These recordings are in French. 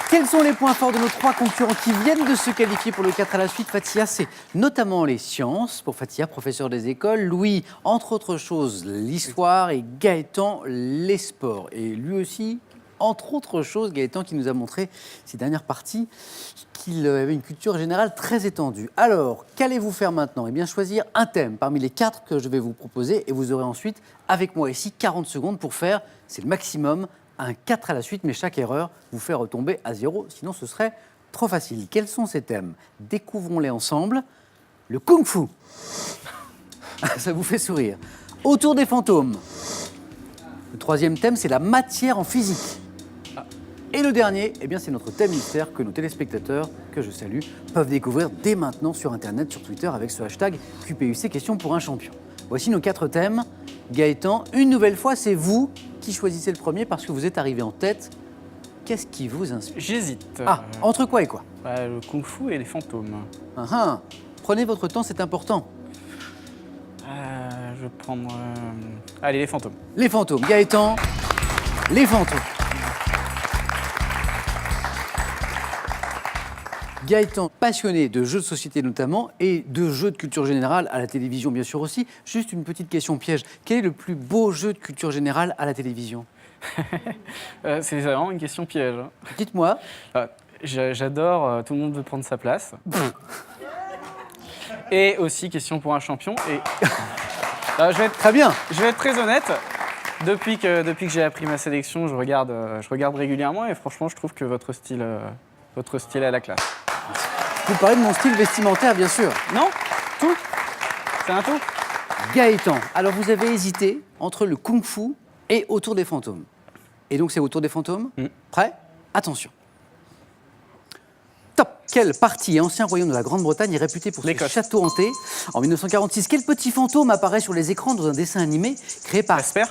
Quels sont les points forts de nos trois concurrents qui viennent de se qualifier pour le 4 à la suite? Fatia, c'est notamment les sciences, pour Fatia, professeur des écoles. Louis, entre autres choses, l'histoire. Et Gaëtan, les sports. Et lui aussi, entre autres choses, Gaëtan qui nous a montré ces dernières parties qu'il avait une culture générale très étendue. Alors, qu'allez-vous faire maintenant? Eh bien, choisir un thème parmi les 4 que je vais vous proposer. Et vous aurez ensuite, avec moi ici, 40 secondes pour faire, c'est le maximum, un 4 à la suite, mais chaque erreur vous fait retomber à 0, sinon ce serait trop facile. Quels sont ces thèmes? Découvrons-les ensemble. Le kung-fu. Ça vous fait sourire. Autour des fantômes. Le troisième thème, c'est la matière en physique. Et le dernier, eh bien, c'est notre thème mystère que nos téléspectateurs, que je salue, peuvent découvrir dès maintenant sur Internet, sur Twitter, avec ce hashtag QPUC, question pour un champion. Voici nos 4 thèmes. Gaëtan, une nouvelle fois, c'est vous qui choisissez le premier parce que vous êtes arrivé en tête. Qu'est-ce qui vous inspire? J'hésite. Ah, entre quoi et quoi? Le kung-fu et les fantômes. Prenez votre temps, c'est important. Je vais prendre... Allez, les fantômes. Les fantômes. Gaëtan, les fantômes. Gaëtan, passionné de jeux de société notamment et de jeux de culture générale à la télévision bien sûr aussi. Juste une petite question piège. Quel est le plus beau jeu de culture générale à la télévision? C'est vraiment une question piège. Dites-moi. J'adore Tout le monde veut prendre sa place. Et aussi question pour un champion. Et je vais être très bien. Je vais être très honnête. Depuis que j'ai appris ma sélection, je regarde régulièrement et franchement, je trouve que votre style est à la classe. Vous parlez de mon style vestimentaire, bien sûr. Non, tout. C'est un tout. Gaëtan, alors vous avez hésité entre le kung-fu et Autour des fantômes. Et donc c'est Autour des fantômes. Prêt? Attention. Top. Quel parti et ancien royaume de la Grande-Bretagne est réputé pour ses châteaux hantés? En 1946, quel petit fantôme apparaît sur les écrans dans un dessin animé créé par... Jasper.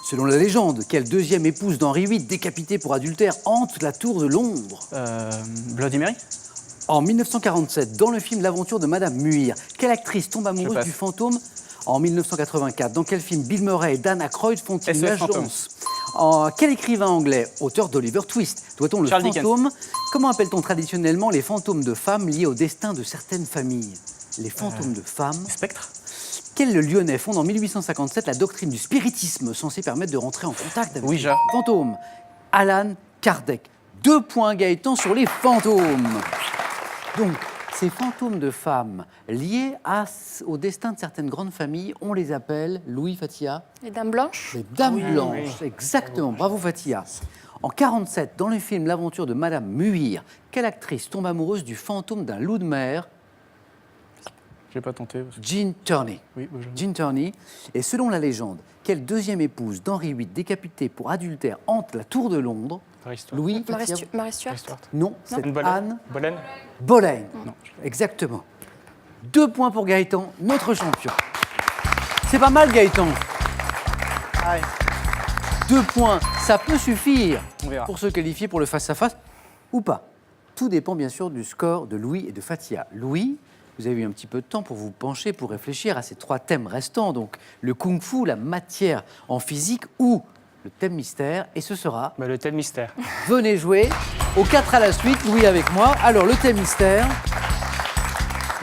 Selon la légende, quelle deuxième épouse d'Henri VIII, décapitée pour adultère, hante la tour de Londres? Bloody Mary. En 1947, dans le film L'aventure de Madame Muir, quelle actrice tombe amoureuse du fantôme? En 1984, dans quel film Bill Murray et Dan Aykroyd font-ils une agence? Quel écrivain anglais, auteur d'Oliver Twist, doit-on le fantôme? Comment appelle-t-on traditionnellement les fantômes de femmes liés au destin de certaines familles? Les fantômes de femmes. Spectre. Quel Lyonnais fonde en 1857 la doctrine du spiritisme censée permettre de rentrer en contact avec les fantômes? Alan Kardec. 2 points Gaëtan sur les fantômes. Donc, ces fantômes de femmes liés au destin de certaines grandes familles, on les appelle, Louis, Fatia? Les dames blanches. Les dames blanches, exactement. Bravo Fatia. En 1947, dans le film L'aventure de Madame Muir, quelle actrice tombe amoureuse du fantôme d'un loup de mer? J'ai pas tenté. Jean Turney. Oui, Jean Turney. Et selon la légende, quelle deuxième épouse d'Henri VIII, décapitée pour adultère, hante la tour de Londres? Louis, Marie Stuart. Non, c'est Anne Boleyn. Boleyn. Non, exactement. 2 points pour Gaëtan, notre champion. C'est pas mal, Gaëtan. 2 points, ça peut suffire pour se qualifier pour le face-à-face ou pas. Tout dépend bien sûr du score de Louis et de Fatia. Louis, vous avez eu un petit peu de temps pour vous pencher, pour réfléchir à ces 3 thèmes restants. Donc le kung-fu, la matière en physique ou le thème mystère. Et ce sera... le thème mystère. Venez jouer au 4 à la suite, Louis avec moi. Alors le thème mystère,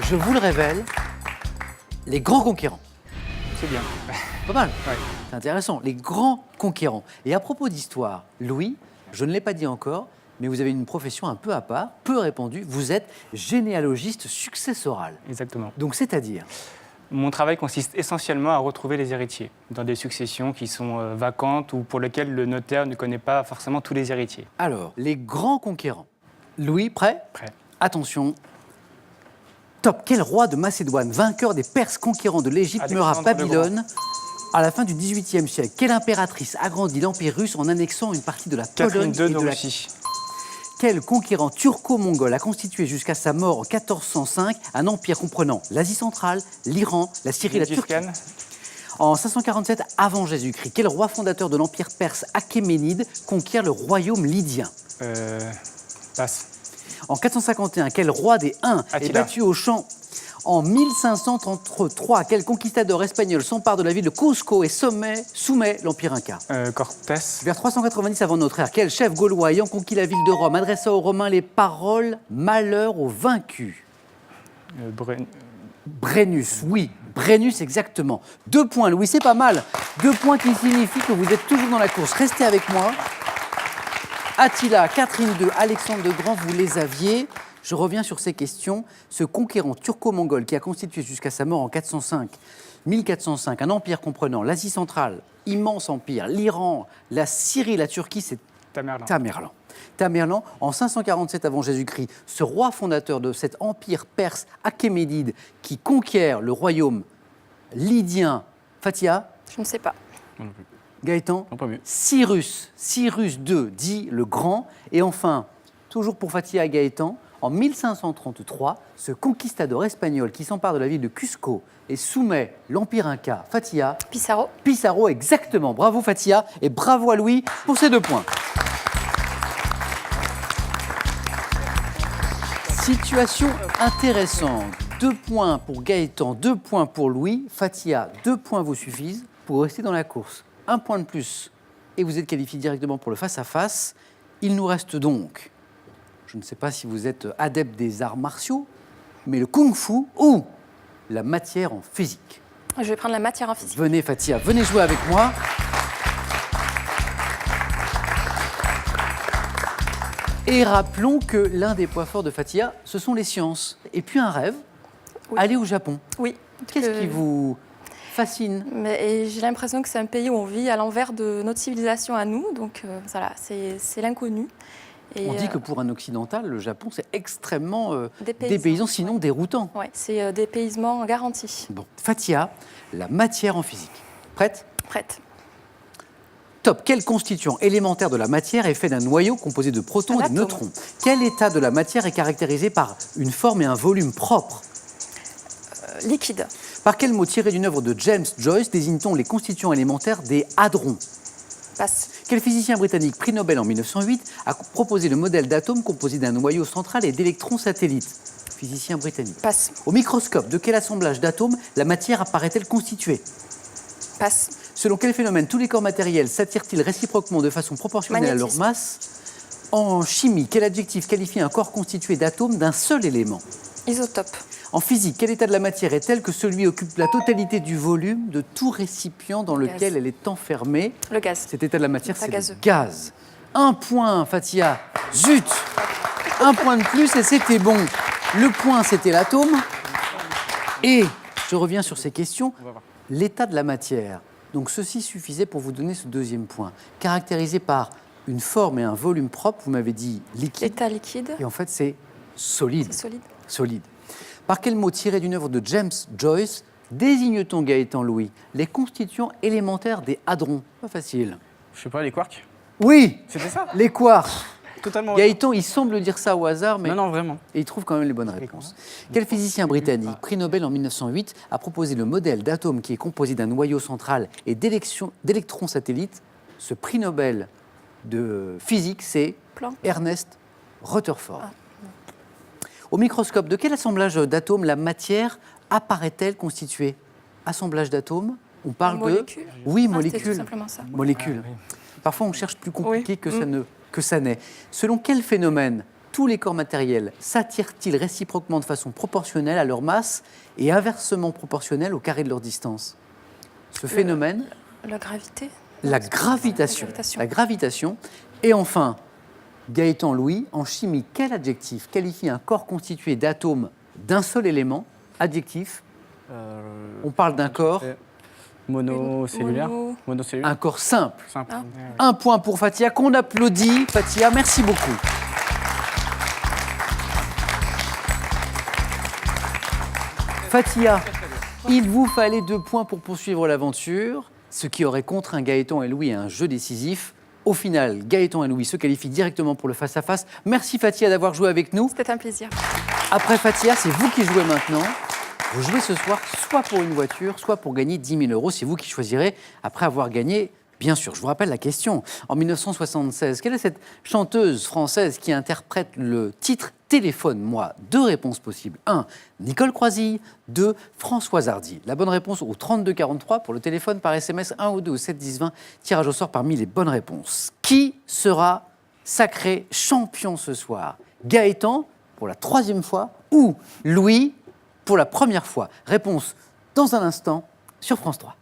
je vous le révèle, les grands conquérants. C'est bien. Pas mal. C'est intéressant. Les grands conquérants. Et à propos d'histoire, Louis, je ne l'ai pas dit encore, mais vous avez une profession un peu à part, peu répandue. Vous êtes généalogiste successoral. Exactement. Donc, c'est-à-dire? Mon travail consiste essentiellement à retrouver les héritiers dans des successions qui sont vacantes ou pour lesquelles le notaire ne connaît pas forcément tous les héritiers. Alors, les grands conquérants. Louis, prêt? Prêt. Attention. Top. Quel roi de Macédoine, vainqueur des Perses conquérants de l'Égypte, meurt à Babylone à la fin du XVIIIe siècle? Quelle impératrice agrandit l'Empire russe en annexant une partie de la Pologne et de la Russie? Quel conquérant turco-mongol a constitué jusqu'à sa mort en 1405 un empire comprenant l'Asie centrale, l'Iran, la Syrie et la Turquie? En 547 avant Jésus-Christ, quel roi fondateur de l'empire perse Achéménide conquiert le royaume lydien? Passe. En 451, quel roi des Huns est battu au champ? En 1533, quel conquistador espagnol s'empare de la ville de Cusco et soumet l'Empire Inca? Cortés. Vers 390 avant notre ère, quel chef gaulois ayant conquis la ville de Rome adressa aux Romains les paroles « Malheur aux vaincus » Brennus, oui, Brennus exactement. 2 points, Louis, c'est pas mal. 2 points qui signifient que vous êtes toujours dans la course. Restez avec moi. Attila, Catherine II, Alexandre le Grand, vous les aviez. Je reviens sur ces questions. Ce conquérant turco-mongol qui a constitué jusqu'à sa mort en 1405 un empire comprenant l'Asie centrale, immense empire, l'Iran, la Syrie, la Turquie, c'est Tamerlan. Tamerlan, en 547 avant Jésus-Christ, ce roi fondateur de cet empire perse achéménide qui conquiert le royaume lydien. Fatia? Je ne sais pas. Gaëtan? Non, pas mieux. Cyrus II, dit le Grand. Et enfin, toujours pour Fatia et Gaëtan, en 1533, ce conquistador espagnol qui s'empare de la ville de Cusco et soumet l'Empire Inca. Fatia? Pissarro. Pissarro, exactement. Bravo Fatia et bravo à Louis pour ces 2 points. Situation intéressante. 2 points pour Gaëtan, 2 points pour Louis. Fatia, 2 points vous suffisent pour rester dans la course. 1 point de plus et vous êtes qualifié directement pour le face-à-face. Il nous reste donc, je ne sais pas si vous êtes adepte des arts martiaux, mais le kung-fu ou la matière en physique. Je vais prendre la matière en physique. Venez Fatia, venez jouer avec moi. Et rappelons que l'un des points forts de Fatia, ce sont les sciences. Et puis un rêve, Oui. aller au Japon. Oui. Qu'est-ce qui vous fascine? Et j'ai l'impression que c'est un pays où on vit à l'envers de notre civilisation à nous. Donc voilà, c'est l'inconnu. Et, On dit que pour un occidental, le Japon, c'est extrêmement Dépaysant. dépaysant, sinon déroutant. Ouais, c'est dépaysement garanti. Bon, Fatia, la matière en physique. Prête? Prête. Top. Quel constituant élémentaire de la matière est fait d'un noyau composé de protons et de atome. neutrons? Quel état de la matière est caractérisé par une forme et un volume propres? Liquide. Par quel mot tiré d'une œuvre de James Joyce désigne-t-on les constituants élémentaires des hadrons? Passe. Quel physicien britannique, prix Nobel en 1908, a proposé le modèle d'atome composé d'un noyau central et d'électrons satellites? Physicien britannique. Passe. Au microscope, de quel assemblage d'atomes la matière apparaît-elle constituée? Passe. Selon quel phénomène tous les corps matériels s'attirent-ils réciproquement de façon proportionnelle à leur Magnétisme. masse? En chimie, quel adjectif qualifie un corps constitué d'atomes d'un seul élément? Isotope. En physique, quel état de la matière est tel que celui occupe la totalité du volume de tout récipient dans lequel Gaz. elle est enfermée? Le gaz. Cet état de la matière, État c'est gazeux. le gaz. 1 point, Fatia. Zut! 1 point de plus et c'était bon. Le point, c'était l'atome. Et je reviens sur ces questions. L'état de la matière. Donc ceci suffisait pour vous donner ce 2e point. Caractérisé par une forme et un volume propre, vous m'avez dit liquide. État liquide. Et en fait, c'est solide. C'est solide. Solide. Par quel mot tiré d'une œuvre de James Joyce désigne-t-on, Gaëtan Louis, les constituants élémentaires des hadrons? Pas facile. Je sais pas, les quarks? Oui, C'était ça? les quarks. Totalement. Gaëtan, il semble dire ça au hasard, mais Non, vraiment. et il trouve quand même les bonnes réponses. Quel physicien britannique, prix Nobel en 1908, a proposé le modèle d'atome qui est composé d'un noyau central et d'électrons satellites? Ce prix Nobel de physique, c'est Planck. Ernest Rutherford. Au microscope, de quel assemblage d'atomes la matière apparaît-elle constituée? Assemblage d'atomes, on parle Molécules. de... Oui, Ah, c'était tout molécules. simplement ça. Molécules. Parfois, on cherche plus compliqué Oui. que ça n'est. Selon quel phénomène tous les corps matériels s'attirent-ils réciproquement de façon proportionnelle à leur masse et inversement proportionnelle au carré de leur distance? Ce phénomène, La gravité. la gravitation. La gravitation. La gravitation. Et enfin, Gaëtan Louis, en chimie, quel adjectif qualifie un corps constitué d'atomes d'un seul élément? Adjectif, on parle d'un corps, Monocellulaire. Monocellulaire. un corps simple. Simple. Un point pour Fatia, qu'on applaudit. Fatia, merci beaucoup. Fatia, il vous fallait 2 points pour poursuivre l'aventure, ce qui aurait contraint Gaëtan et Louis à un jeu décisif. Au final, Gaëtan et Louis se qualifient directement pour le face-à-face. Merci Fatia d'avoir joué avec nous. C'était un plaisir. Après Fatia, c'est vous qui jouez maintenant. Vous jouez ce soir soit pour une voiture, soit pour gagner 10 000 €. C'est vous qui choisirez après avoir gagné Bien sûr, je vous rappelle la question. En 1976, quelle est cette chanteuse française qui interprète le titre « Téléphone-moi » ? 2 réponses possibles. 1. Nicole Croisille. 2. Françoise Hardy. La bonne réponse au 3243 pour le téléphone par SMS 1 ou 2 au 7 10 20. Tirage au sort parmi les bonnes réponses. Qui sera sacré champion ce soir ? Gaëtan pour la 3e fois ou Louis pour la première fois ? Réponse dans un instant sur France 3.